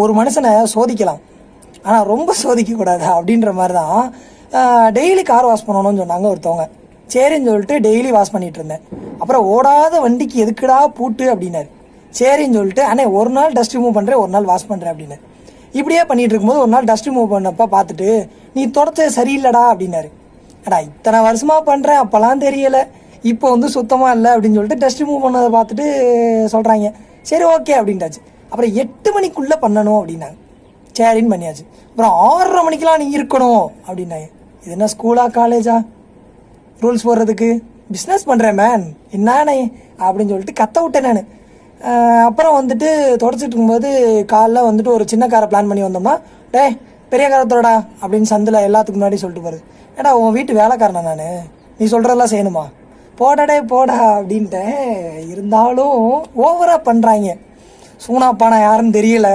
ஒரு மனுஷனை சோதிக்கலாம், ஆனால் ரொம்ப சோதிக்கக்கூடாது அப்படின்ற மாதிரி தான். டெய்லி கார் வாஷ் பண்ணணும்னு சொன்னாங்க ஒருத்தவங்க. சரின்னு சொல்லிட்டு டெய்லி வாஷ் பண்ணிகிட்டு இருந்தேன். அப்புறம் ஓடாத வண்டிக்கு எதுக்குடா பூட்டு அப்படின்னாரு. சரின்னு சொல்லிட்டு அண்ணே ஒரு நாள் டஸ்ட் ரிமூவ் பண்ணுறேன், ஒரு நாள் வாஷ் பண்ணுறேன் அப்படின்னு. இப்படியே பண்ணிகிட்டு இருக்கும்போது ஒரு நாள் டஸ்ட் ரிமூவ் பண்ணப்போ பார்த்துட்டு, நீ தொடச்சது சரியில்லடா அப்படின்னாரு. அடா இத்தனை வருஷமாக பண்ணுறேன், அப்போல்லாம் தெரியலை, இப்போ வந்து சுத்தமாக இல்லை அப்படின்னு சொல்லிட்டு டஸ்ட் ரிமூவ் பண்ணதை பார்த்துட்டு சொல்கிறாங்க. சரி ஓகே அப்படின்ட்டாச்சு. அப்புறம் 8 மணிக்குள்ளே பண்ணணும் அப்படின்னாங்க. சரின்னு பண்ணியாச்சு. அப்புறம் 6:30 மணிக்கெலாம் நீ இருக்கணும் அப்படின்னாங்க. இது என்ன ஸ்கூலா காலேஜா ரூல்ஸ் போடுறதுக்கு? பிஸ்னஸ் பண்ணுறேன் மேன் என்னானே அப்படின்னு சொல்லிட்டு கத்த விட்டேன் நான். அப்புறம் வந்துட்டு தொடச்சிட்டு இருக்கும்போது காலைல வந்துட்டு ஒரு சின்ன காரை பிளான் பண்ணி வந்தோம்னா, டே பெரிய காரத்தோடா அப்படின்னு சந்தில் எல்லாத்துக்கு முன்னாடி சொல்லிட்டு போகிறது. ஏடா உன் வீட்டு வேலைக்காரனா நான், நீ சொல்கிறதெல்லாம் செய்யணுமா, போடாடே போடா அப்படின்ட்டேன். இருந்தாலும் ஓவராக பண்ணுறாங்க. சூனாப்பா நான் யாருன்னு தெரியல.